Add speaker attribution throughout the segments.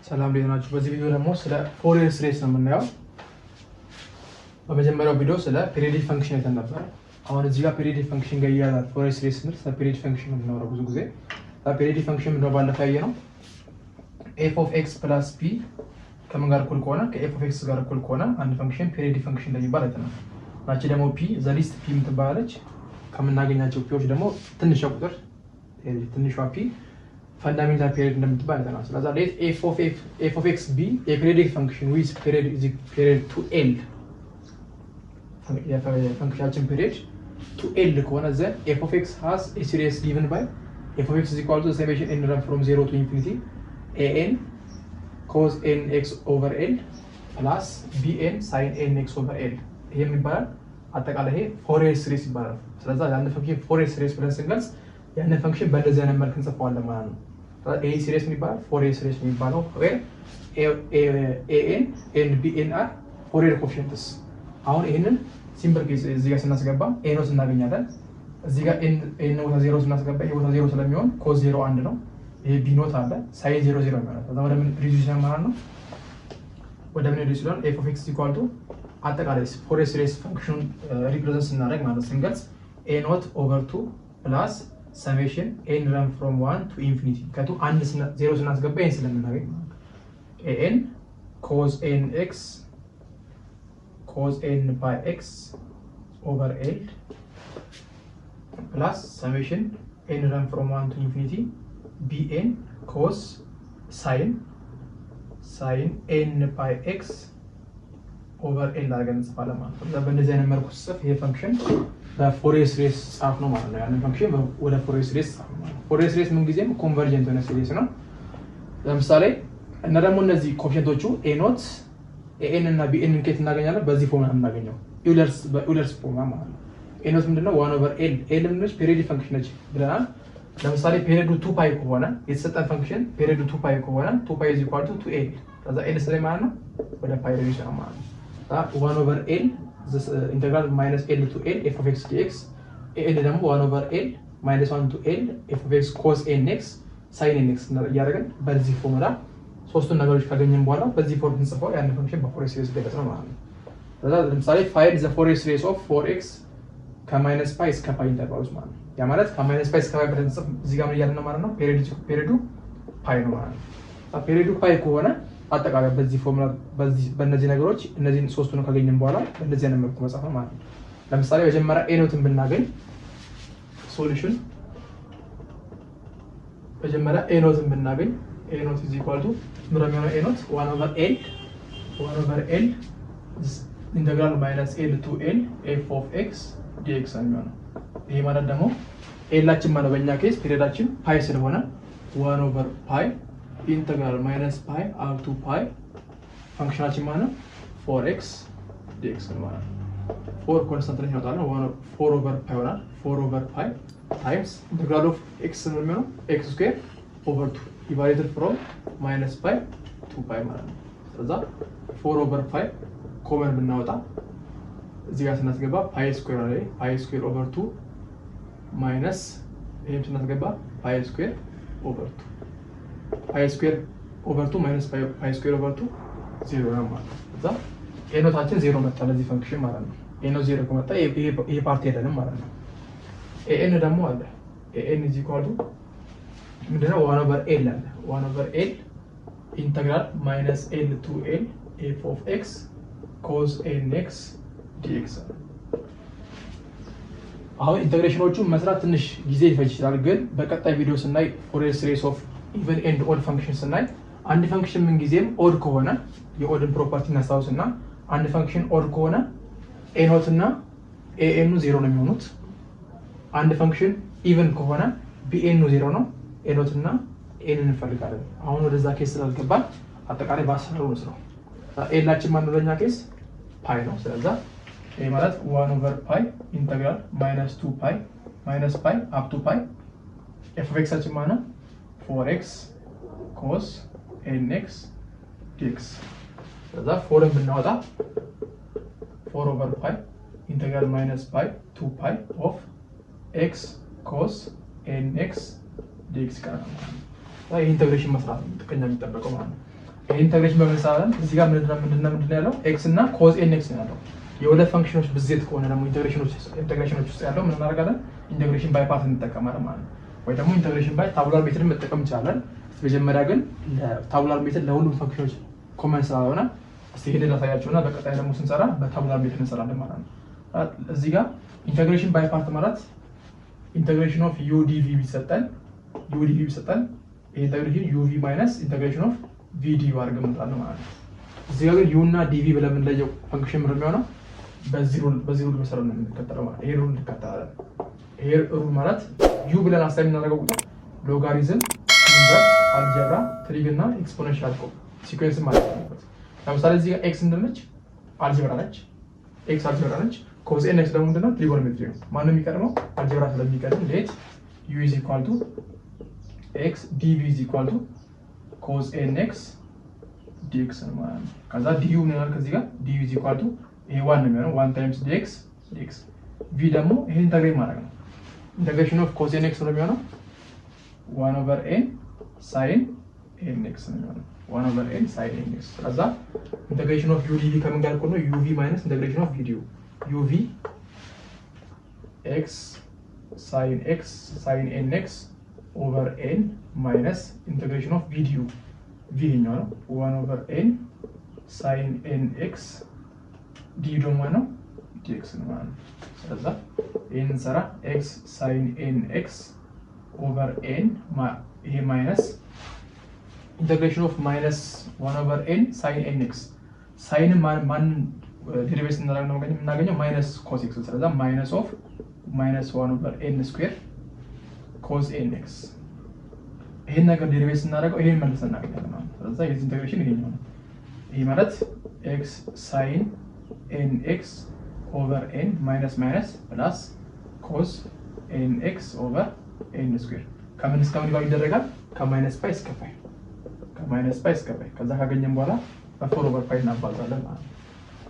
Speaker 1: ሰላም ሊሆናችሁ በዚህ ቪዲዮ ደግሞ ስለ ፎሪየር ሲሪስ ነው የምናየው። በመጀመሪያው ቪዲዮ ስለ ፔሪዮዲክ ፈንክሽን አይተን ነበር። አሁን እዚህ ጋር ፔሪዮዲክ ፈንክሽን ጋር ያያዛል። ፎሪየር ሲሪስ ስንል ስለ ፔሪዮዲክ ፈንክሽን ነው የምናወራው ብዙ ጊዜ። ፔሪዮዲክ ፈንክሽን ምንድነው ባለፈው ያየነው? f of x plus p ከምን ጋር እኩል ከሆነ ከf of x ጋር እኩል ከሆነ አንድ ፈንክሽን ፔሪዮዲክ ፈንክሽን ላይ ይባላል አይተናል። ናቺ ደግሞ p ዘ ሊስት p የምትባላለች ከምናገኛቸው ፒዎች ደግሞ ትንሿ ቁጥር ትንሿ p fundamental period እንደምትባል አይተናል። ስለዚህ f of x b a periodic function with period is period to l function period to l ከሆነ then f of x has a series given by f of x is equal to the summation n run from 0 to infinity an cos nx over l plus bn sin nx over l ይሄ የሚባል አጠቃላይ ይሄ ፎሪየር ሲሪስ ይባላል። ስለዚህ አንድ ፈንክሽን ፎሪየር ሲሪስ ብለን ስንገልጽ ያንን ፈንክሽን በእንደዚህ አይነት መልክ እንጽፈዋለን ማለት ነው። A series የሚባለው ፎሪየር ሲሪስ የሚባለው where an and bn are ፎሪየር ኮኤፊሺየንትስ። አሁን ይሄንን ሲምፕል ኬዝ እዚህ ጋር ስናስገባ a ነው እናገኛለን። እዚህ ጋር n ቦታ 0 ስናስገባ ይሄ ቦታ 0 ስለሚሆን cos 0 1 ነው። ይሄ b ኖት አለ sin 0 0 ማለት ነው። ወደ ምን ሪዱስ ማለት ነው? ወደ ምን ሪዱስ ይላል? f of x equal to አጠቃላይ ፎሪየር ሲሪስ ፈንክሽን ሪፕሬዘንት ስናደርግ ማለት ስንገልጽ a not over 2 plus summation n run from 1 to infinity ከቱ 1 0 ስናስገባ n ስለምናገኝ an cos nx cos n by x over l plus summation n run from 1 to infinity bn cos sin n by x over l አድርገን እንጽፋለን ማለት ነው። በእንደዚህ አይነት መልኩ ጽፍ ይሄ ፈንክሽን በፎሪየር ሲሪስ ጻፍ ነው ማለት ነው። ያንን ፈንክሽን ወደ ፎሪየር ሲሪስ ጻፍ ነው ማለት ነው። ፎሪየር ሲሪስ ምን ጊዜም ኮንቨርጀንት የሆነ ሲሪስ ነው። ለምሳሌ እና ደግሞ እነዚህ ኮኤፊሺየንቶቹ a ኖት an እና bn ከየት እናገኛለን? በዚህ ፎርሙላ እናገኘው በዩለርስ ፎርሙላ ማለት ነው። a ኖት ምንድነው 1 over l l ምንድነው ፔሪዮዲክ ፈንክሽን ነች ብለናል። ለምሳሌ ፔሪዮዱ 2 ፓይ ከሆነ የተሰጠን ፈንክሽን ፔሪዮዱ 2 ፓይ ከሆነ 2 ፓይ = 2l ከዛ l ስለይ ማለት ነው ወደ ፓይ ሪዱስ ነው ማለት ነው። 1 over l this integral minus l to l f of x dx l ደግሞ 1 over l minus 1 to l f of x cos nx sin nx ያደርጋል። በዚህ ፎርሙላ ሶስቱን ነገሮች ካገኘን በኋላ በዚህ ፎርሙላ እንጽፈው ያን ፈንክሽን በፎሪየር ሲሪስ ገለጽ ነው ማለት ነው። ስለዚህ ለምሳሌ find the fourier series of 4x ከማይነስ ፓይ እስከ ፓይ ኢንተርቫልስ ማለት ነው። ያ ማለት ከማይነስ ፓይ እስከ ፓይ ብለን እንጽፍ እዚህ ጋር ምን እያልን ነው ማለት ነው? ፔሪዮዱ ፓይ ነው ማለት ነው። ፔሪዮዱ ፓይ ከሆነ አጠቃላይ በዚህ ፎርሙላ በእነዚህ ነገሮች እነዚህን ሶስቱን ካገኘን በኋላ እንደዚህ አይነት መልኩ መጻፍ ነው ማለት ነው። ለምሳሌ መጀመሪያ a ኖትን ብናገኝ ሶሉሽን መጀመሪያ a ኖትን ብናገኝ a ኖት ምንድነው a ኖት 1 over l ኢንተግራል ማይነስ l to l f of x dx ነው። ይሄ ማለት ደግሞ ኤላችን ማለት በእኛ ኬስ ፔሪዮዳችን ፓይ ስለሆነ 1 over ፓይ integral minus pi up to pi ፈንክሽናችን ማለት 4x dx ማለት ነው። 4 ኮንስታንት ላይ ይወጣል ነው 4 over pi ይሆናል 4 over pi times integral of x ነው የሚሆነው x square over 2 divided from minus pi to pi ማለት ነው። ስለዚህ 4 over pi ኮመን ብናወጣ እዚህ ጋር ስናስገባ pi square ላይ pi square over 2 minus ይሄን ስናስገባ pi square over 2 pi square over 2 minus pi square over 2 0 ነው ማለት ነው። እዛ a ኖታችን 0 መጣ ለዚህ ፈንክሽን ማለት ነው። a ኖት 0 ከመጣ ይሄ ፓርቲ አይደለም ማለት ነው። an ደግሞ አለ an = ምንድነው 1 over l አለ 1 over l integral minus l to l f of x cos nx dx አሁን ኢንተግሬሽኖቹን መስራት ትንሽ ጊዜ ይፈጅ ይችላል፣ ግን በቀጣይ ቪዲዮ ስናይ ፎሪየር ሲሪስ ኦፍ ኢቨን ኤንድ ኦድ ፈንክሽን ስናይ አንድ ፈንክሽን ምን ጊዜም ኦድ ከሆነ የኦድን ፕሮፐርቲ እናስታውስና አንድ ፈንክሽን ኦድ ከሆነ a ኖት እና an 0 ነው የሚሆኑት። አንድ ፈንክሽን ኢቨን ከሆነ bn 0 ነው። a ኖት እና n እንፈልጋለን። አሁን ወደዛ ኬስ ስላልገባን አጠቃላይ ባሰራው ነው ኤላችን ማን ወደኛ ኬስ ፓይ ነው። ስለዚህ ይሄ ማለት 1 over pi integral minus 2 pi minus pi up to pi f of x አችን ማለት 4x cos nx dx ስለዚህ 4 ብናወጣ 4 over pi integral minus pi 2 pi of x cos nx dx ይቀራል ማለት ነው። ይሄ ኢንተግሬሽን መስራት ነው ጥቅኛ የሚጠበቀው ማለት ነው። ይሄ ኢንተግሬሽን በመሰራለን እዚህ ጋር ምንድነው ያለው x እና cos nx ነው ያለው የሁለት ፈንክሽኖች ብዜት ከሆነ ደግሞ ኢንተግሬሽኖች ውስጥ ያለው ምን እናደርጋለን ኢንተግሬሽን ባይ ፓርት እንጠቀማለን ማለት ነው ወይ ደግሞ ኢንተግሬሽን ባይ ታቡላር ሜተድን መጠቀም እንችላለን መጀመሪያ ግን ታቡላር ሜተድ ለሁሉም ፈንክሽኖች ኮመን ስለሆነ እስቲ ሄደን ላሳያችሁና በቀጣይ ደግሞ ስንሰራ በታቡላር ሜተድ እንሰራለን ማለት ነው እዚህ ጋር ኢንተግሬሽን ባይ ፓርት ማለት ኢንተግሬሽን ኦፍ u dv ቢሰጠን ኢንተግሬሽን uv ማይነስ ኢንተግሬሽን ኦፍ v du አድርገን እንጠራለን ማለት ነው እዚህ ጋር u እና dv ብለን የምንለየው ፈንክሽን ምንድን ነው በዚህ ሩል መሰረት ነው የምንከተለው ማለት ይሄ ሩል እንከተላለን ይሄ ሩል ማለት u ብለን አሳይን እናደርገው ሎጋሪዝም ኢንቨርስ አልጀብራ ትሪግ እና ኤክስፖኔንሻል ሲኩዌንስ ማለት ነው ለምሳሌ እዚህ ጋር x እንደነች አልጀብራ ነች x አልጀብራ ነች cos nx ደግሞ ምንድነው ትሪጎኖሜትሪ ነው ማንም የሚቀድመው አልጀብራ ስለሚቀድም let u is equal to x dv is equal to cos nx dx ነው ማለት ነው ከዛ du ምን ይላል ከዚህ ጋር du is equal to ይሄ 1 ነው የሚሆነው 1 times dx v ደግሞ ይሄ ኢንተግሬት ማድረግ ነው ኢንተግሬሽን ኦፍ cos nx ነው የሚሆነው 1 over n sin nx ነው የሚሆነው 1 over n sin nx ከዛ ኢንተግሬሽን ኦፍ u dv ከምን ጋር እኩል ነው uv ማይነስ ኢንተግሬሽን ኦፍ v du uv x sin nx over n minus integration of v du v ነው 1 over n sin nx d ደግሞ ነው dx ነው ማለት ነው ስለዚህ ይሄን ሰራ x sin nx over n ይሄ ማይነስ integration of minus 1 over n sin nx sin ማን ዴሪቬቲቭ እናገኘው ማይነስ cos x ስለዚህ ማይነስ ኦፍ minus 1 over n square cos nx ይሄን ነገር ዴሪቬቲቭ እናደርገው ይሄን መልሰን እናገኛለን ማለት ነው ስለዚህ የዚህ ኢንተግሬሽን ይሄኛው ነው ይሄ ማለት x sin nx over n minus plus cos nx over n square ከምን እስከ ምን ጋር ይደረጋል ከማይነስ ፓይ እስከ ፓይ ከዛ ካገኘን በኋላ በ4 over pi እናባዛለን ማለት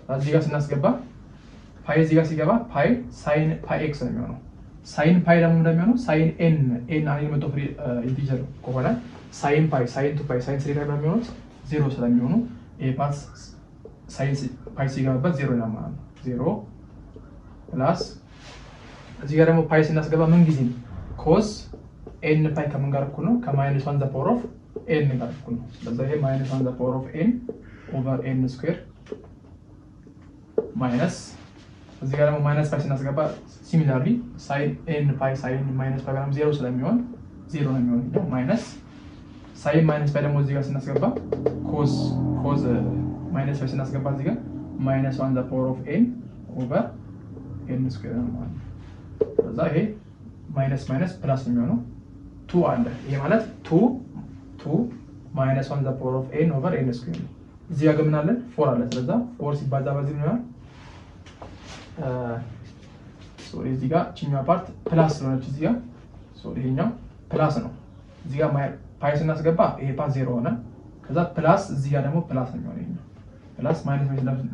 Speaker 1: ነው እዚህ ጋር ስናስገባ ፓይ እዚህ ጋር ሲገባ ፓይ sin pi x ነው የሚሆነው sin pi ደግሞ እንደሚሆነው sin n ኤሊመንት ኦፍ ኢንቲጀር ከሆነ sin pi sin 2 pi sin 3 pi የሚሆነው 0 ስለሚሆኑ ይሄ ፓርት sin pi ሲገባበት 0 ነው ማለት ነው 0 ፕላስ እዚህ ጋር ደግሞ ፓይ ስናስገባ ምን ጊዜ cos n pi ከምን ጋር እኩል ነው ከማይነስ 1 the power of n ጋር እኩል ነው ስለዚህ ይሄ ማይነስ 1 the power of n over n square ማይነስ እዚህ ጋር ደግሞ ማይነስ ፓይ ስናስገባ ሲሚላርሊ sin n pi sin minus pi ጋርም 0 ስለሚሆን 0 ነው የሚሆነው ማይነስ sin minus pi ደግሞ እዚህ ጋር ስናስገባ cos minus pi ስናስገባ እዚህ ጋር minus 1 the power of n over n square ነው ማለት ነው ስለዚህ ይሄ ማይነስ ፕላስ ነው የሚሆነው 2 አለ ይሄ ማለት 2 minus 1 the power of n over n square ነው እዚህ ጋር ምን አለ 4 አለ ስለዚህ 4 ሲባዛ በዚህ ነው ሶሪ እዚህ ጋር ቺኛው ፓርት ፕላስ ነው እዚህ ጋር ሶሪ ይሄኛው ፕላስ ነው እዚህ ጋር ፓይ ስናስገባ ይሄ ፓርት 0 ሆነ ከዛ ፕላስ እዚህ ጋር ደግሞ ፕላስ ነው የሚሆነው ፕላስ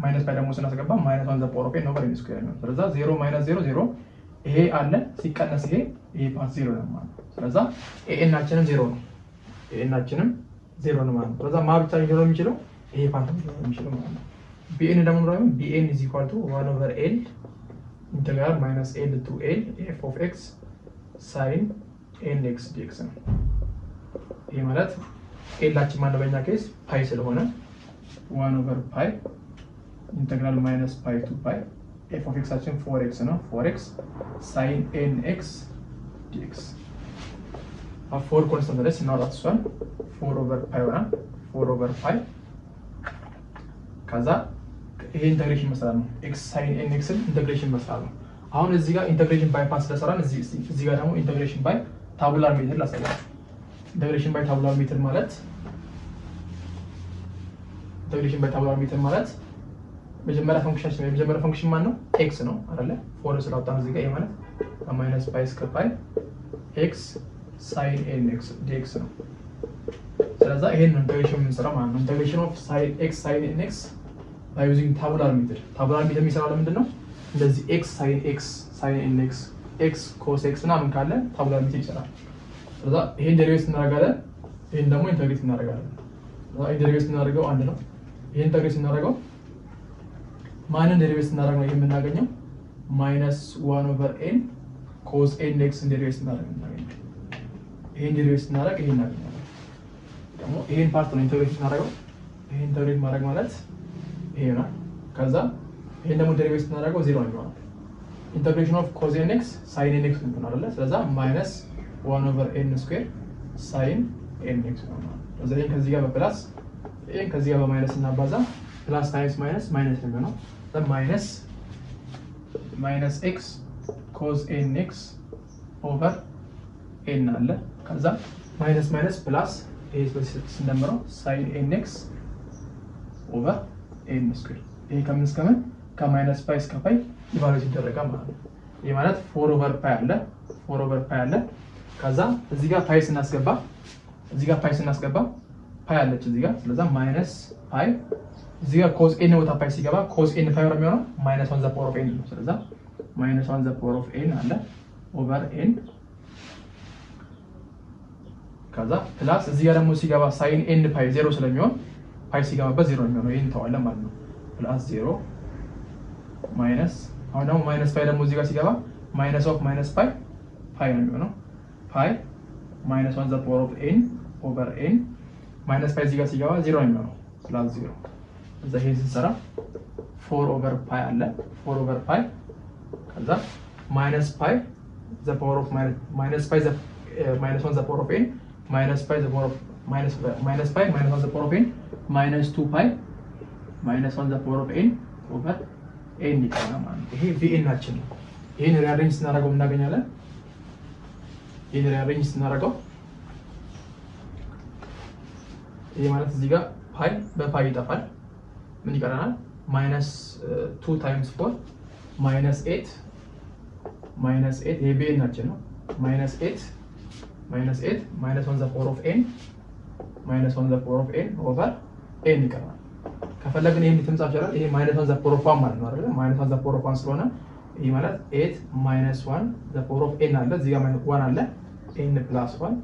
Speaker 1: ማይነስ ፓይ ደግሞ ስናስገባ minus 1 the power of n over n square ነው ስለዚህ 0 minus 0 0 ይሄ አለ ሲቀነስ ይሄ ፓርት 0 ነው ማለት ነው ስለዚህ ኤን አችንም 0 ነው ኤን አችንም 0 ነው ማለት ነው ስለዚህ ማብቻ ሊሆን የሚችለው ይሄ ፓርት ነው የሚችለው ማለት ነው bn ደግሞ ነው bn is equal to 1 over l integral minus l to l f of x sin nx dx ነው ይሄ ማለት l አችን ማለት በእኛ ኬስ ፓይ ስለሆነ 1 over pi integral minus pi to pi f of x አችን 4x ነው 4x sin nx dx 4 ኮንስታንት ላይ ስናወጣት እሷን 4 over pi ሆና 4 over pi ከዛ ይሄ ኢንተግሬሽን መስራት ነው x sin nx ኢንተግሬሽን መስራት ነው አሁን እዚህ ጋር ኢንተግሬሽን ባይ ፓርት ስለሰራን እዚህ ጋር ደግሞ ኢንተግሬሽን ባይ ታቡላር ሜተድ ላሳያችሁ ኢንተግሬሽን ባይ ታቡላር ሜተድ ማለት መጀመሪያ ፈንክሽን ማን ነው x ነው አይደለ 4 ስላወጣን እዚህ ጋር ይሄ ማለት ከማይነስ ፓይ እስከ ፓይ x sin nx dx ነው ስለዚህ ይሄን ኢንተግሬሽን የምንሰራው ማለት ነው ኢንተግሬሽን ኦፍ x sin nx by using tabular method የሚሰራው ለምንድን ነው እንደዚህ x sin nx x cos x ምናምን ካለ tabular method ይሰራል ስለዚህ ይሄን ዴሪቬት እናደርጋለን ይሄን ደግሞ ኢንተግሬት እናደርጋለን ኢንተግሬት ስናደርገው አንድ ነው። ይሄን ኢንተግሬት ስናደርገው ማንን ኢንተግሬት ስናደርገው ይሄን የምናገኘው -1/n cos nx ኢንተግሬት ስናደርገው እናገኛለን። ይሄን ኢንተግሬት ስናደርግ ይሄን እናገኛለን። ደግሞ ይሄን ፓርት ነው ኢንተግሬት ስናደርገው። ይሄን ኢንተግሬት ማድረግ ማለት ይሄ ነው። ከዛ ይሄን ደግሞ ኢንተግሬት ስናደርገው 0 ነው ማለት ኢንተግሬሽን ኦፍ cos nx sin nx ነው አይደለ? ስለዛ -1/n ስኩዌር sin nx ነው ማለት ነው። ስለዚህ ከዚህ ጋር በፕላስ ይሄን ከዚህ ጋር በማይነስ እናባዛ ፕላስ ታይምስ ማይነስ ማይነስ ነው የሚሆነው ማይነስ x cos nx ኦቨር n አለ። ከዛ ማይነስ ማይነስ ፕላስ ይሄ ስንደምረው sin nx ኦቨር n ስኩዌር ይሄ ከምን እስከ ምን ከማይነስ ፓይ እስከ ፓይ ኢቫሉዌት ይደረጋል ማለት ነው። ይሄ ማለት 4 ኦቨር ፓይ አለ 4 ኦቨር ፓይ አለ። ከዛ እዚህ ጋር ፓይ ስናስገባ ፓይ አለች እዚህ ጋር። ስለዛ ማይነስ ፓይ እዚህ ጋር cos n ወታ ፓይ ሲገባ cos n ፓይ ነው የሚሆነው -1 ዘ ፓወር ኦፍ n ነው። ስለዛ -1 ዘ ፓወር ኦፍ n አለ ኦቨር n ከዛ ፕላስ እዚህ ጋር ደግሞ ሲገባ sin n ፓይ 0 ስለሚሆን ፓይ ሲገባበት 0 ነው የሚሆነው። ይሄን ተዋለ ማለት ነው። ፕላስ 0 ማይነስ አሁን ደግሞ ማይነስ ፓይ ደግሞ እዚህ ጋር ሲገባ ማይነስ ኦፍ ማይነስ ፓይ ነው የሚሆነው ፓይ -1 ዘ ፓወር ኦፍ n ኦቨር n ማይነስ ፓይ እዚህ ጋር ሲገባ 0 ነው የሚሆነው ፕላስ 0 እዛ ይሄን ስንሰራ 4 ኦቨር ፓይ አለ 4 ኦቨር ፓይ ከዛ ማይነስ ፓይ ዘ ፓወር ኦፍ ማይነስ ፓይ ዘ -1 ዘ ፓወር ኦፍ n ማይነስ ፓይ ዘ ፓወር ኦፍ ማይነስ ፓይ -1 ዘ ፓወር ኦፍ n -2 ፓይ -1 ዘ ፓወር ኦፍ n ኦቨር n ይቀራል ማለት ነው። ይሄ vn ናችን ነው። ይሄን ሪአሬንጅ ስናደርገው እናገኛለን። ይሄን ሪአሬንጅ ስናደርገው ይሄ ማለት እዚህ ጋር ፓይ በፓይ ይጠፋል። ምን ይቀራናል? -2 ታይምስ 4 -8 ይሄ vn ናችን ነው። -8 -1 ዘ ፓወር ኦፍ n -1 ዘ ፓወር ኦፍ n ኦቨር n ይቀራል። ከፈለግን ይሄን ልትምጻፍ ይችላል። ይሄ -1 ዘ ፓወር ኦፍ 1 ማለት ነው አይደል? -1 ዘ ፓወር ኦፍ 1 ስለሆነ ይሄ ማለት 8 -1 ዘ ፓወር ኦፍ n አለ እዚህ ጋር -1 አለ n + 1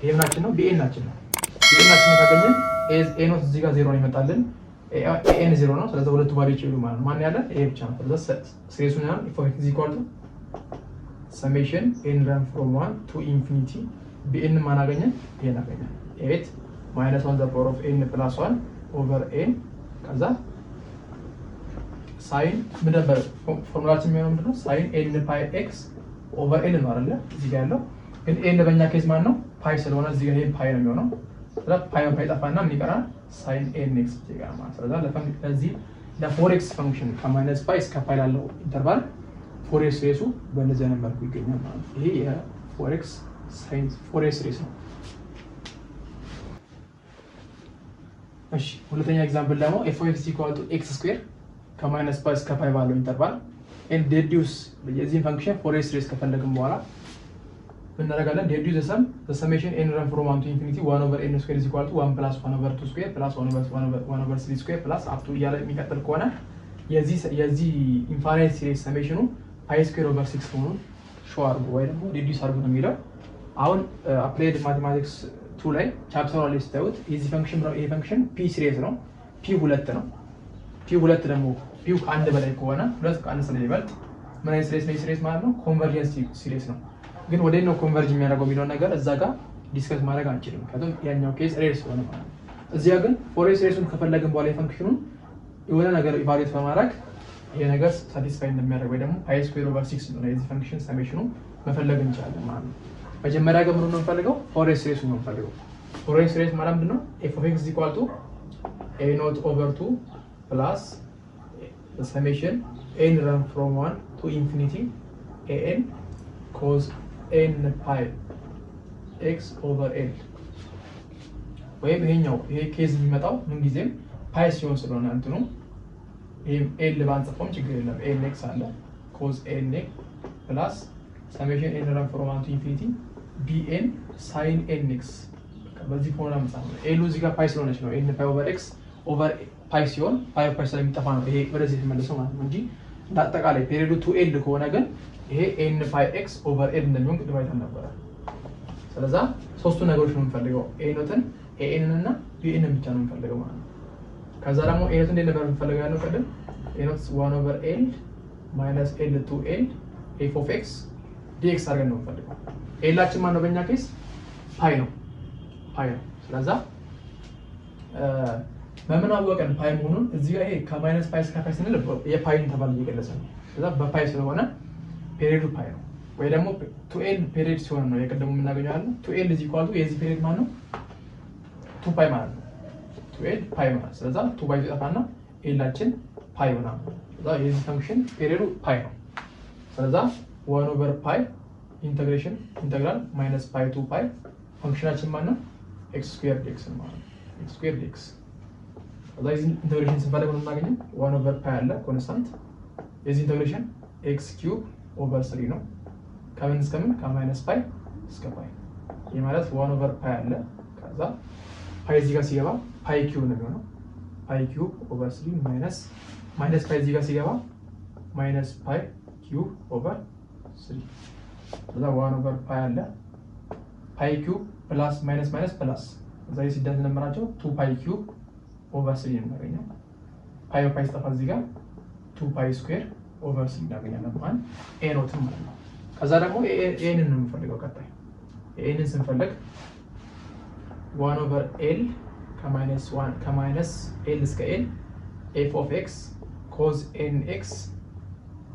Speaker 1: ይሄ ምናችን ነው? bn ናችን ነው። bn ናችን ካገኘን a ኖት እዚህ ጋር 0 ነው ይመጣልን። an 0 ነው። ስለዚህ ሁለቱ ቫልዩዎች ይሉ ማለት ማን ያለ a ብቻ ነው። ስለዚህ ሲሪየሱን ያለው if x is equal to summation n run from 1 to infinity bn ማን አገኘን? ይሄን አገኘን 8 -1 the power of n plus 1 over n ከዛ sin ምን ነበር ፎርሙላችን የሚሆነው ምንድነው? sin n pi x over n ነው አይደል? እዚህ ጋር ያለው ግን n በእኛ ኬዝ ማን ነው? ፓይ ስለሆነ እዚህ ጋር ይሄ ፓይ ነው የሚሆነው። ስለዚህ ፓይ ጠፋና ምን ይቀራል? sin nx ይቀራል ማለት ነው። ስለዚህ ለዚህ ለፎሬክስ ፈንክሽን ከማይነስ ፓይ እስከ ፓይ ላለው ኢንተርቫል ፎሬክስ ሬሱ በእንደዚህ አይነት መልኩ ይገኛል ማለት ነው። ይሄ የፎሬክስ ሳይንስ ፎሬክስ ሬስ ነው። እሺ ሁለተኛ ኤግዛምፕል ደግሞ f(x = x² ከማይነስ ፓይ እስከ ፓይ ባለው ኢንተርቫል and deduce የዚህ ፈንክሽን ፎሬክስ ሬስ ከፈለግን በኋላ ምን እናደርጋለን? deduce the summation n run from 1 to infinity 1 over n square is equal to 1 plus 1 over 2 square plus 1 over 3 square plus up to እያለ የሚቀጥል ከሆነ የዚህ ኢንፋይናይት ሲሪስ ሰሜሽኑ pi square over 6 ሆኖ ሾው አድርጉ ወይ ደግሞ deduce አድርጉ ነው የሚለው። አሁን አፕላይድ ማቴማቲክስ 2 ላይ ቻፕተር ላይ ስታዩት የዚህ ፈንክሽን ነው። ይሄ ፈንክሽን ፒ ሲሪስ ነው። ፒ 2 ነው። ፒ 2 ደግሞ ፒው ከአንድ በላይ ከሆነ 2 ከአንድ ስለሚበልጥ ምን አይነት ሲሪስ ነው? ሲሪስ ማለት ነው ኮንቨርጀንስ ሲሪስ ነው። ግን ወደ ነው ኮንቨርጅ የሚያደርገው የሚለው ነገር እዛ ጋር ዲስከስ ማድረግ አንችልም። ምክንያቱም ያኛው ኬስ ሬስ ሆነ ማለት ነው። እዚያ ግን ፎሬክስ ሬሱን ከፈለግን በኋላ የፈንክሽኑን የሆነ ነገር ኢቫሉዌት በማድረግ ይሄ ነገር ሳቲስፋይ እንደሚያደርግ ወይ ደግሞ pi square over 6 ነው የዚህ ፈንክሽን ሰሜሽኑ መፈለግ እንችላለን ማለት ነው። መጀመሪያ ግን ምኑን ነው የምንፈልገው? ፎሬክስ ሬሱን ነው የምንፈልገው። ፎሬክስ ሬስ ማለት ምንድን ነው? f(x = a0 over 2 plus the summation n run from 1 to infinity an cos n pi x over l ወይም ይሄ ኬዝ የሚመጣው ምን ጊዜም ፓይ ሲሆን ስለሆነ እንትኑ ይሄም l ባንጽፈውም ችግር የለም። nx አለ cos nx plus summation n run from 1 to infinity bn sin nx በዚህ ፎርሙላ መጻፍ ነው። l እዚህ ጋር ፓይ ስለሆነች ነው n pi over x over ፓይ ሲሆን ፓይ ፓይ ስለሚጠፋ ነው ይሄ ወደዚህ ተመለሰው ማለት ነው እንጂ እንዳጠቃላይ ፔሪዮዱ 2l ከሆነ ግን ይሄ n pi x over l እንደሚሆን ቅድም አይተን ነበር። ስለዚህ ሶስቱ ነገሮች ነው የምንፈልገው a ኖትን ኤን እና ቢኤን ብቻ ነው የምንፈልገው ማለት ነው። ከዛ ደግሞ ኤኖት እንዴት ነበር የምንፈልገው ያለው ቀደም ኤኖት 1/L minus L to L f of x dx አድርገን ነው የምንፈልገው። ኤላችን ማን ነው በእኛ ኬስ ፓይ ነው ስለዛ በምን አወቀን ፓይ መሆኑን እዚህ ጋር ይሄ ከማይነስ ፓይ እስከ ፓይ ስንል የፓይን ተባለ እየገለጸ ነው። ስለዛ በፓይ ስለሆነ ፔሪዱ ፓይ ነው ወይ ደግሞ 2L ፔሪድ ሲሆን ነው የቀደሙ የምናገኘው ያለው 2L is equal to የዚህ ፔሪድ ማለት ነው 2 ፓይ ማለት ነው 2L ፓይ ማለት ስለዛ 2 ፓይ ይጠፋና ኤላችን ፓይ ይሆናል። ስለዛ የዚህ ፈንክሽን ፔሪዱ ፓይ ነው። ስለዛ 1/ፓይ ኢንተግራል ማይነስ ፓይ ቱ ፓይ ፈንክሽናችን ማለት ነው x² dx ማለት ነው x² dx። ስለዚህ የዚህ ኢንተግሬሽን ስንፈልግ ነው የምናገኘው 1/ፓይ አለ ኮንስታንት የዚህ ኢንተግሬሽን x³/3 ነው ከምን እስከ ምን ከማይነስ ፓይ እስከ ፓይ ይሄ ማለት 1/ፓይ አለ ከዛ ፓይ እዚህ ጋር ሲገባ ፓይ ኪዩብ ነው የሚሆነው ፓይ ኪዩብ/3 ማይነስ ፓይ እዚህ ጋር ሲገባ ማይነስ ፓይ ኪዩብ/3 ከዛ 1/ፓይ አለ ፓይ ኪዩብ ፕላስ ማይነስ ፕላስ እዛ ሲደመር ነምራቸው 2 ፓይ ኪዩብ/3 እናገኛለን። ፓይ ፓይ ስጠፋ እዚህ ጋር 2 ፓይ ስኩዌር/3 እናገኛለን ማለት ኤ ኖት ማለት ነው። ከዛ ደግሞ ኤን ነው የምንፈልገው ቀጣይ ኤንን ስንፈልግ 1/L ከማይነስ ኤል እስከ ኤል f of x cos nx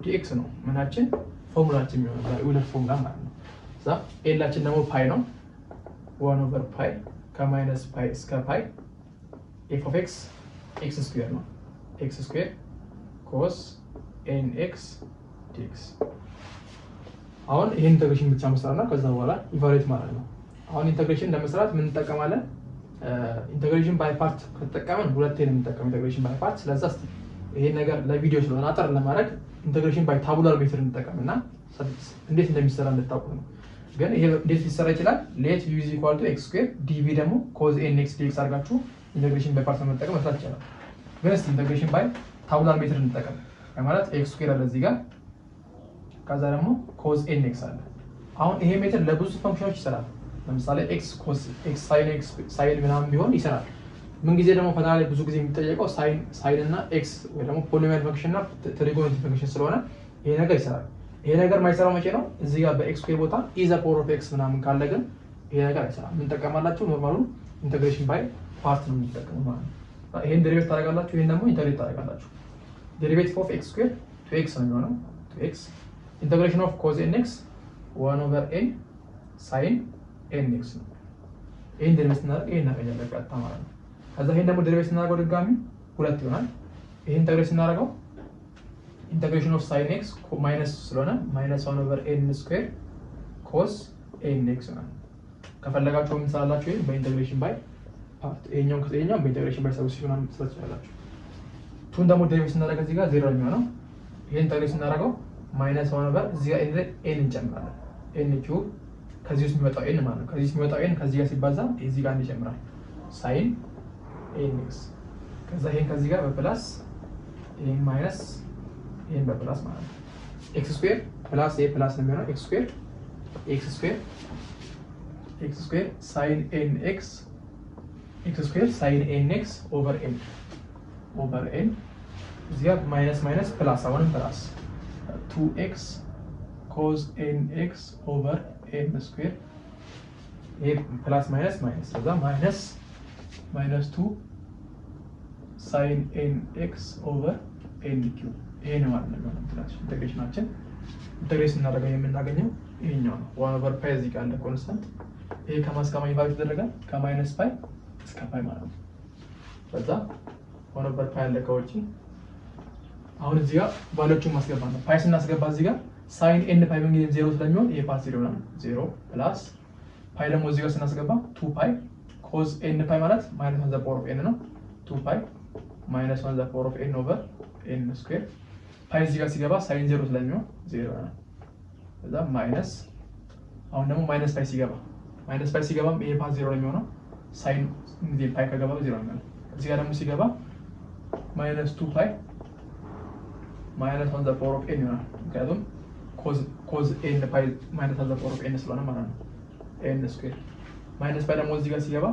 Speaker 1: dx ነው ምናችን ፎርሙላችን የሚሆነው ሁለት ፎርሙላ ማለት ነው። እዛ ኤላችን ደግሞ ፓይ ነው 1/ፓይ ከማይነስ ፓይ እስከ ፓይ f of x x² ነው x² cos nx dx። አሁን ይሄን ኢንተግሬሽን ብቻ መስራትና ከዛ በኋላ ኢቫሉዌት ማለት ነው። አሁን ኢንተግሬሽን ለመስራት ምን እንጠቀማለን? ኢንተግሬሽን ባይ ፓርት ከተጠቀመን ሁለቴ ነው የምንጠቀመው ኢንተግሬሽን ባይ ፓርት። ስለዚህ እስቲ ይሄ ነገር ለቪዲዮ ስለሆነ አጠር ለማድረግ ኢንተግሬሽን ባይ ታቡላር ሜተድ እንጠቀምና እንዴት እንደሚሰራ እንድታውቁ ነው። ግን ይሄ እንዴት ሊሰራ ይችላል? ሌት u = x² dv ደግሞ cos nx dx አድርጋችሁ ኢንተግሬሽን ባይ ፓርት መጠቀም መስራት ይችላል። ግን እስቲ ኢንተግሬሽን ባይ ታቡላር ሜተድ እንጠቀም ማለት x² አለ እዚህ ጋር ከዛ ደግሞ cos nx አለ። አሁን ይሄ ሜተድ ለብዙ ፈንክሽኖች ይሰራል። ለምሳሌ x cos x sin ምናምን ቢሆን ይሰራል። ምን ጊዜ ደግሞ ፈተና ላይ ብዙ ጊዜ የሚጠየቀው sin እና x ወይ ደግሞ ፖሊኖሚያል ፈንክሽን እና ትሪጎኖሜትሪክ ፈንክሽን ስለሆነ ይሄ ነገር ይሰራል። ይሄ ነገር ማይሰራው መቼ ነው? እዚህ ጋር በx² ቦታ e the power of x ምናምን ካለ ግን ይሄ ነገር አይሰራም። ምን ተጠቀማላችሁ? ኖርማሉን ኢንተግሬሽን ባይ ፓርት ነው የምትጠቀሙት ማለት ነው። ይሄን ዴሪቬት ታደርጋላችሁ፣ ይሄን ደግሞ ኢንተግሬት ታደርጋላችሁ። ዴሪቬቲቭ ኦፍ x² 2x ነው የሚሆነው 2x ኢንተግሬሽን ኦፍ cos nx 1/n sin nx ነው። ይሄን ዴሪቬት ስናደርግ ይሄን እናገኛለን ቀጥታ ማለት ነው። ከዛ ይሄን ደግሞ ዴሪቬት ስናደርገው ድጋሚ ሁለት ይሆናል። ይሄን ኢንተግሬት ስናደርገው ኢንተግሬሽን ኦፍ sin x ማይነስ ስለሆነ -1/n² cos nx ነው። ከፈለጋችሁ ምን ትሰራላችሁ? ይሄን በኢንተግሬሽን ባይ ፓርት ይሄኛው በኢንተግሬሽን ባይ ሰብስቲቱሽን መስራት ትችላላችሁ። ቱን ደግሞ ዴሪቬት ስናደርግ እዚህ ጋር 0 የሚሆነው ይሄን ኢንተግሬት ስናደርገው -1/n እዚህ ጋር n እንጨምራለን n ኪዩብ ከዚህ ውስጥ የሚወጣው n ማለት ነው። ከዚህ ውስጥ የሚወጣው n ከዚህ ጋር ሲባዛ እዚህ ጋር ይጨምራል sin nx ከዛ ይሄን ከዚህ ጋር በፕላስ ይሄን ማይነስ ይሄን በፕላስ ማለት ነው። x² ፕላስ ይሄ ፕላስ ነው የሚሆነው x² sin nx x² sin nx over n እዚህ ጋር ማይነስ ፕላስ አሁንም ፕላስ 2x cos nx over n² ይሄ ፕላስ ማይነስ ስለዛ -2 sin nx over n³ ይሄ ነው ማለት ነው። ኢንተግሬሽናችን ኢንተግሬት ስናደርገው የምናገኘው ይሄኛው ነው 1/ፓይ እዚህ ጋር አለ ኮንስታንት። ይሄ ከማስቀመጥ ይባል ይደረጋል ከማይነስ ፓይ እስከ ፓይ ማለት ነው። በዛ 1/ፓይ አለ ከውጪ። አሁን እዚህ ጋር ቫልዩዎችን ማስገባት ነው። ፓይ ስናስገባ እዚህ ጋር sin n ፓይ በእንግሊዝ 0 ስለሚሆን ይሄ ፓርት 0 ነው 0 ፕላስ ፓይ ደግሞ እዚህ ጋር ስናስገባ 2 ፓይ cos n ፓይ ማለት -1 the power of n ነው 2 ፓይ -1 the power of n over n² ፓይ እዚህ ጋር ሲገባ sin 0 ስለሚሆን 0 ነው። ከዛ ማይነስ አሁን ደግሞ ማይነስ ፓይ ሲገባ ይሄ ፓርት 0 ነው የሚሆነው sin እንግዲህ ፓይ ከገባ 0 ነው የሚሆነው። እዚህ ጋር ደግሞ ሲገባ -2 ፓይ -1 the power of n ይሆናል። ምክንያቱም cos n ፓይ -1 the power of n ስለሆነ ማለት ነው n² ማይነስ ፓይ ደግሞ እዚህ ጋር ሲገባ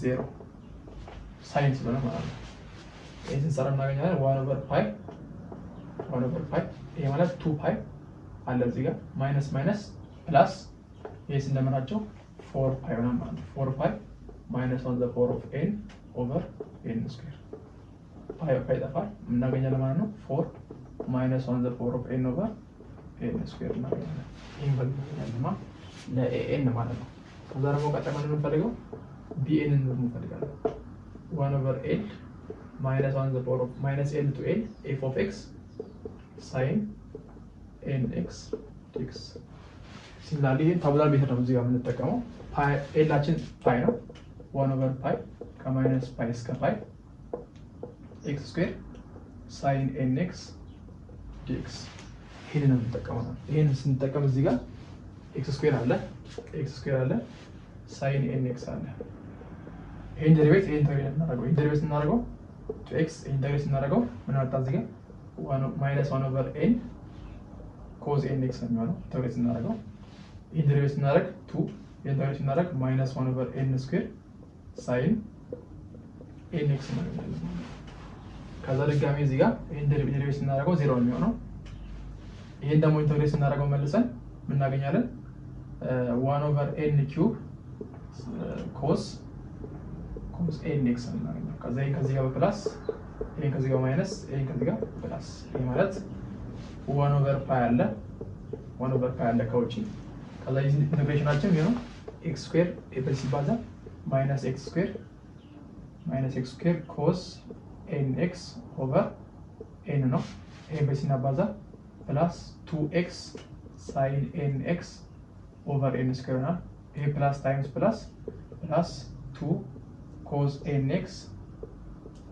Speaker 1: 0 ሳይን ስለሆነ ማለት ነው። ይሄን ስንሰራ እናገኛለን 1/pi ይሄ ማለት 2pi አለ እዚህ ጋር ማይነስ ማይነስ ፕላስ ይሄ እንደምናቸው 4pi ነው ማለት ነው። 4pi minus 1 the power of n over n square pi ይጠፋል እናገኛለን ማለት ነው። 4 minus 1 the power of n over n square እናገኛለን። ይሄን በልተናል ማለት ለn ማለት ነው። ከዛ ደግሞ ቀጣይ ማለት የምንፈልገው bn ነው የምንፈልጋለን 1 over l minus 1 the power of minus l to l f of x sin nx dx ሲሚላርሊ ታቡላር ሜተድ ነው እዚህ ጋር የምንጠቀመው ፓይ ኤላችን ፓይ ነው 1 over pi ከማይነስ ፓይ እስከ ፓይ x ስኩዌር sin nx dx ይሄንን ነው የምንጠቀመው። ይሄን ስንጠቀም እዚህ ጋር x ስኩዌር አለ sin nx አለ። ይሄን ዴሪቬት እናደርገው to x ኢንተግሬት እናደርገው ምን አጣ እዚህ ጋር minus 1 over n cos nx ነው የሚሆነው ኢንተግሬት እናደርገው ኢንተግሬት እናደርግ 2 ኢንተግሬት እናደርግ minus 1 over n ስኩዌር sin nx ነው የሚሆነው። ከዛ ድጋሜ እዚህ ጋር ኢንተግሬት እናደርገው 0 ነው የሚሆነው። ይሄን ደግሞ ኢንተግሬት እናደርገው መልሰን ምን እናገኛለን 1 over n cube cos nx ነው እናገኛለን። ከዛ ይሄን ከዚህ ጋር ፕላስ ይሄን ከዚህ ጋር ማይነስ ይሄን ከዚህ ጋር ፕላስ ይሄ ማለት 1 over pi አለ ከውጪ ከዛ ኢንተግሬሽናችን ነው x ስኩዌር በዚህ ሲባዛ minus x ስኩዌር cos nx over n ነው። ይሄ በዚህ ሲናባዛ ፕላስ 2x sin nx over n ስኩዌር ነው። ይሄ ፕላስ ታይምስ ፕላስ 2 cos nx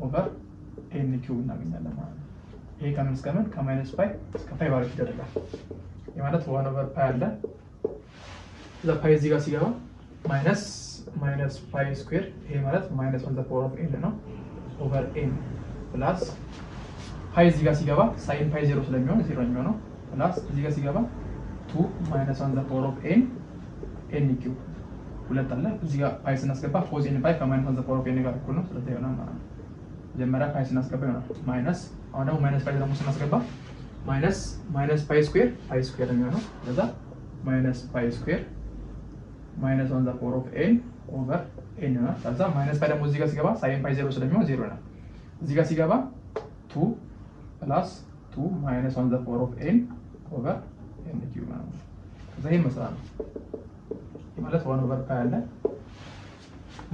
Speaker 1: over n ኪዩብ እናገኛለን ማለት ነው። ይሄ ከምን እስከ ምን ከማይነስ ፓይ እስከ ፓይ ባለው ይደረጋል። ይሄ ማለት 1 over pi አለ እዛ ፓይ እዚህ ጋር ሲገባ ማይነስ ፓይ ስኩዌር ይሄ ማለት minus 1 the power of n ነው over n ፕላስ ፓይ እዚህ ጋር ሲገባ sin ፓይ 0 ስለሚሆን 0 ነው የሚሆነው ፕላስ እዚህ ጋር ሲገባ 2 minus 1 the power of n ኪዩብ ሁለት አለ እዚህ ጋር ፓይ ስናስገባ cos n ፓይ ከማይነስ 1 the power of n ጋር እኩል ነው ስለዚህ ይሆናል ማለት ነው። መጀመሪያ ፓይ ስናስገባ ይሆናል ማይነስ አሁን ደግሞ ማይነስ ፓይ ደግሞ ስናስገባ ማይነስ ፓይ ስኩዌር ነው የሚሆነው ለዛ ማይነስ ፓይ ስኩዌር minus 1 the power of n over n ነው። ከዛ ማይነስ ፓይ ደግሞ እዚህ ጋር ሲገባ sin ፓይ 0 ስለሚሆን 0 ነው። እዚህ ጋር ሲገባ 2 plus 2 minus 1 the power of n over n ኪዩብ ነው። ከዛ ይሄ መስራት ነው ማለት 1 over pi አለ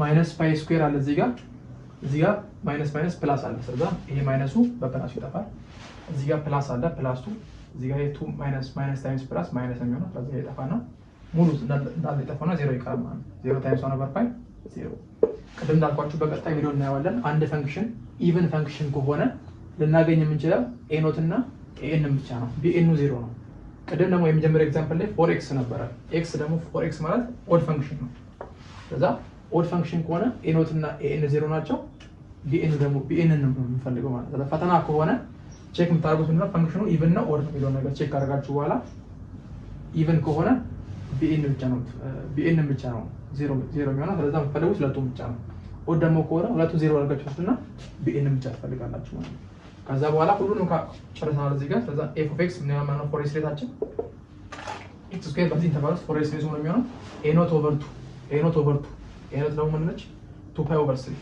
Speaker 1: ማይነስ ፓይ ስኩዌር አለ እዚህ ጋር ማይነስ ፕላስ አለ ስለዛ ይሄ ማይነሱ በፕላስ ይጠፋል። እዚህ ጋር ፕላስ አለ ፕላስ 2 እዚህ ጋር 2 ማይነስ ታይምስ ፕላስ ማይነስ ነው የሚሆነው ስለዚህ ይጠፋና ሙሉ እንዳለ ይጠፋና 0 ይቀራል ማለት ነው። 0 times 1 over pi 0 ቅድም እንዳልኳችሁ በቀጣይ ቪዲዮ እናየዋለን። አንድ ፈንክሽን ኢቭን ፈንክሽን ከሆነ ልናገኝ የምንችለው a ኖት እና n ብቻ ነው። bn 0 ነው። ቅድም ደግሞ የመጀመሪያው ኤግዛምፕል ላይ 4x ነበረ። x ደግሞ 4x ማለት ኦድ ፈንክሽን ነው። ስለዛ ኦድ ፈንክሽን ከሆነ a ኖት እና n 0 ናቸው። bn ነው የምንፈልገው ማለት ነው። ፈተና ከሆነ ቼክ የምታደርጉት ምንድነው ፈንክሽኑ ኢቭን ነው ኦድ ነው የሚለውን ነገር ቼክ ካደረጋችሁ በኋላ ኢቭን ከሆነ bn ብቻ ነው 0 የሚሆነው ስለዛ የምትፈልጉት ሁለቱም ብቻ ነው። ኦድ ደግሞ ከሆነ ሁለቱ 0 አድርጋችሁትና bn ብቻ ትፈልጋላችሁ ማለት ነው። ከዛ በኋላ ሁሉንም ጨርሰናል እዚህ ጋር ስለዛ f of x ምን ያህል ማለት ነው ፎሬስ ሬታችን x ስኩዌር በዚህ ኢንተርቫል ውስጥ ፎሬስ ሬት ነው የሚሆነው a ኖት ኦቨር 2 a ኖት ደግሞ ምን ነች 2 pi over 3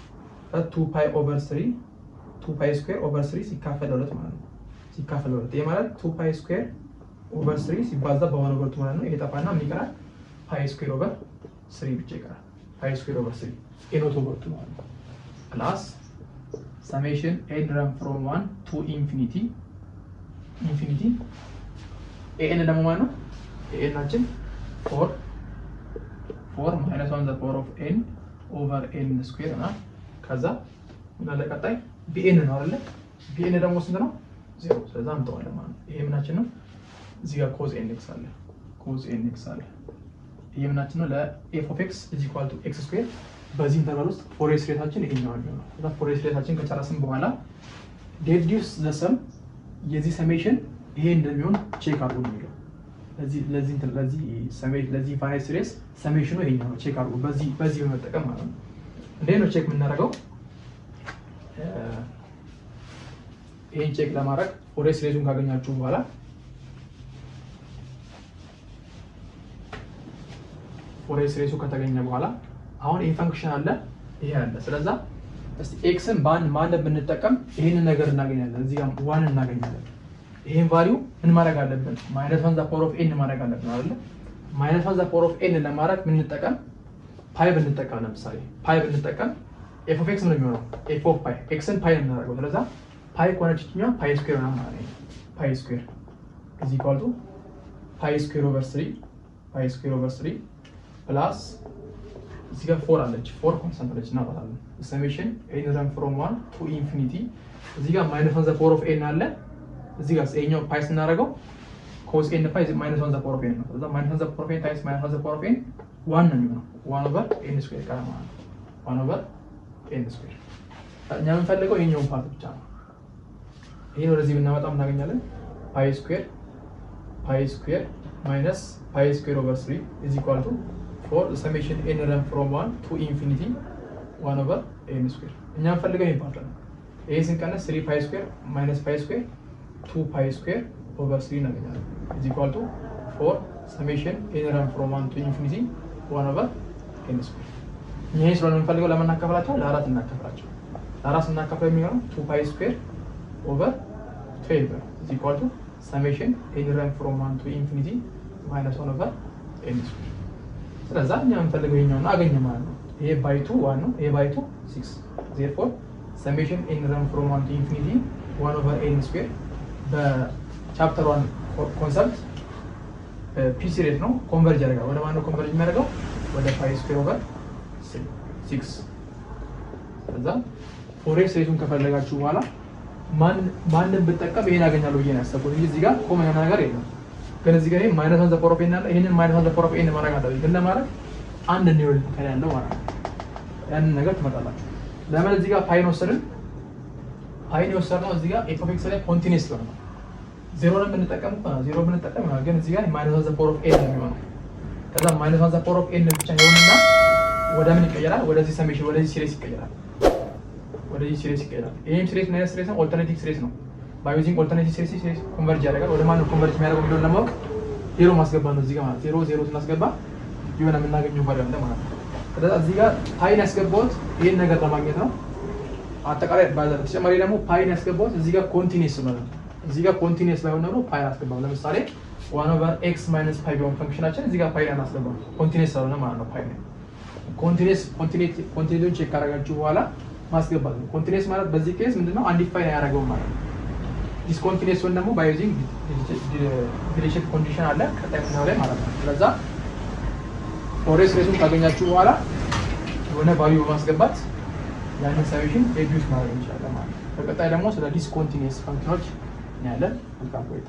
Speaker 1: 2 pi ስኩዌር ኦቨር 3 ሲካፈል ለሁለት ማለት ነው። ሲካፈል ለሁለት ይሄ ማለት 2 pi ስኩዌር ኦቨር 3 ሲባዛ በ1 over 2 ማለት ነው። ይሄ ጠፋና ምን ይቀራል pi ስኩዌር ኦቨር 3 ብቻ ይቀራል። pi ስኩዌር ኦቨር 3 a ኖት ኦቨር 2 ማለት ነው ፕላስ summation n run from 1 to infinity an ደግሞ ማለት ነው an ናችን 4 minus 1 the power of n over n square እና ከዛ ምን አለ ቀጣይ bn ነው አይደለ bn ደግሞ ስንት ነው 0 ስለዛ እንተዋለን ማለት ነው። ይሄ ምናችን ነው እዚህ ጋር cos nx አለ ይሄ ምናችን ነው ለ f of x is equal to x square በዚህ ኢንተርቫል ውስጥ ፎሬስ ሬታችን ይሄኛው ነው። ስለዛ ፎሬስ ሬታችን ከጨረስን በኋላ ዴዲዩስ ዘ ሰም የዚህ ሰሜሽን ይሄ እንደሚሆን ቼክ አድርጉ ነው የሚለው ለዚህ ኢንፋይናይት ሲሪስ ሰሜሽኑ ይሄኛው ነው ቼክ አድርጉ በዚህ በመጠቀም ማለት ነው። እንዴት ነው ቼክ የምናደርገው? ይሄን ቼክ ለማድረግ ፎሬስ ሬሱን ካገኛችሁ በኋላ ፎሬስ ሬሱ ከተገኘ በኋላ አሁን ይሄ ፈንክሽን አለ ይሄ አለ። ስለዚህ እስቲ ኤክስን ማን ብንጠቀም ይሄንን ነገር እናገኛለን። እዚህ ጋር ዋን እናገኛለን። ይሄን ቫልዩ ምን ማድረግ አለብን? -1 ዘ ፓወር ኦፍ ኤን ማድረግ አለብን አይደል? -1 ዘ ፓወር ኦፍ ኤን ለማድረግ ምን እንጠቀም? ፓይ ብንጠቀም ለምሳሌ ፓይ ብንጠቀም ኤፍ ኦፍ ኤክስ ምን የሚሆነው? ኤፍ ኦፍ ፓይ ኤክስን ፓይ ነው የምናደርገው። ስለዚህ ፓይ ኮነችኛ ፓይ ስኩዌር ነው ማለት ነው። ፓይ ስኩዌር is equal to ፓይ ስኩዌር ኦቨር 3 ፓይ ስኩዌር ኦቨር 3 ፕላስ እዚህ ጋር 4 አለች 4 ኮንስታንት አለች እናባታለን። ሰሜሽን ኤን ረን ፍሮም 1 to infinity እዚህ ጋር -1 ዘ ፓወር ኦፍ ኤን አለ። እዚህ ጋር ኤኛው ፓይ ስናደርገው cos n ፓይ -1 ዘ ፓወር ኦፍ ኤን ነው። ስለዚህ -1 ዘ ፓወር ኦፍ ኤን ታይምስ -1 ዘ ፓወር ኦፍ ኤን 1 ነው የሚሆነው 1 ኦቨር ኤን ስኩዌር ቀረ ማለት ነው። 1 ኦቨር ኤን ስኩዌር እኛ የምንፈልገው የኛውን ፓርት ብቻ ነው። ይሄን ወደዚህ ብናመጣው እናገኛለን ፓይ ስኩዌር ማይነስ ፓይ ስኩዌር ኦቨር 3 is equal to 4 summation n run from 1 to infinity 1 over n square እኛ የምንፈልገው ይሄን ፓርት ነው። ይሄ ስንቀነስ 3 ፓይ ስኩዌር ማይነስ ፓይ ስኩዌር 2 ፓይ ስኩዌር ኦቨር 3 እናገኛለን is equal to 4 summation n run from 1 to infinity 1 over n square ይሄ ስለሆነ የምንፈልገው ለምን እናካፍላቸው? ለአራት እናካፍላቸው። ለአራት እናካፍለው የሚሆነው 2 ፓይ ስኩዌር ኦቨር 12 is equal to summation n run from 1 to infinity minus 1 over n square ስለዚህ እኛ የምንፈልገው ይሄኛውን አገኘ ማለት ነው። ይሄ ባይ 2 1 ነው። ይሄ ባይ 2 6 therefore summation n run from 1 to infinity 1 over n square በቻፕተር 1 ኮንሰፕት ፒ ሲሪየስ ነው ኮንቨርጅ ያደርጋል። ወደ ማን ነው ኮንቨርጅ የሚያደርገው? ወደ ፓይ ስኩዌር ኦቨር 6 ስለዚህ ፎሬስ ሬሱን ከፈለጋችሁ በኋላ ማንን ብጠቀም ይሄን አገኛለሁ ብዬ ነው ያሰብኩት እንጂ እዚህ ጋር ኮመን የሆነ ነገር የለም። ግን እዚህ ጋር -1 ዘ ፓወር ኦፍ ኤን አለ። ይሄንን -1 ዘ ፓወር ኦፍ ኤን ማድረግ አለብኝ። ግን ለማድረግ አንድ ኒውል ከላይ ያለው ማለት ነው። ያንን ነገር ትመጣላችሁ። ለምን እዚህ ጋር ፓይን ወሰድን? ፓይን ወሰድነው እዚህ ጋር ኤፍ ኦፍ ኤክስ ላይ ኮንቲኒዩስ ነው። ዜሮ ነው የምንጠቀም ነው። ግን እዚህ ጋር -1 ዘ ፓወር ኦፍ ኤን ነው የሚሆነው። ከዛ -1 ዘ ፓወር ኦፍ ኤን ብቻ ይሆንና ወደ ምን ይቀየራል? ወደዚህ ሰሜሽን ወደዚህ ሲሪየስ ይቀየራል። ይሄም ሲሪየስ ነው ሲሪየስ ነው ኦልተርኔቲቭ ሲሪየስ ነው። ባይ ዩዚንግ ኦልተርኔቲቭ ሲሪየስ ኮንቨርጅ ያደርጋል። ወደ ማን ነው ኮንቨርጅ የሚያደርገው የሚለውን ለማወቅ ዜሮ ማስገባት ነው። እዚህ ጋር ማለት ዜሮ ስናስገባ የሆነ የምናገኘው ቫልዩ አለ ማለት ነው። ስለዚህ እዚህ ጋር ፓይን ያስገባሁት ይሄን ነገር ለማግኘት ነው። አጠቃላይ በተጨማሪ ደግሞ ፓይን ያስገባሁት እዚህ ጋር ኮንቲኒዩስ ነው። እዚህ ጋር ኮንቲኒዩስ ባይሆን ነው ፓይን አስገባው። ለምሳሌ 1 over x minus ፓይ ቢሆን ፈንክሽናችን እዚህ ጋር ፓይን አናስገባው ኮንቲኒዩስ ስለሆነ ማለት ነው። ፓይን ኮንቲኒዩን ቼክ ካደረጋችሁ በኋላ ማስገባት ነው። ኮንቲኒዩስ ማለት በዚህ ኬዝ ምንድነው? አንዲፋይን ያደርገው ማለት ነው። ዲስኮንቲኒዩስ ወን ደግሞ ባይ ዩዚንግ ዲሌሽን ኮንዲሽን አለ ከታይምናው ላይ ማለት ነው። ስለዚህ ፎሬስ ሬሱን ካገኛችሁ በኋላ የሆነ ቫልዩ በማስገባት ያንን ሰሜሽን ሪዲዩስ ማድረግ እንችላለን ማለት ነው። በቀጣይ ደግሞ ስለ ዲስኮንቲኒዩስ ፈንክሽኖች እናያለን። መልካም ቆይታ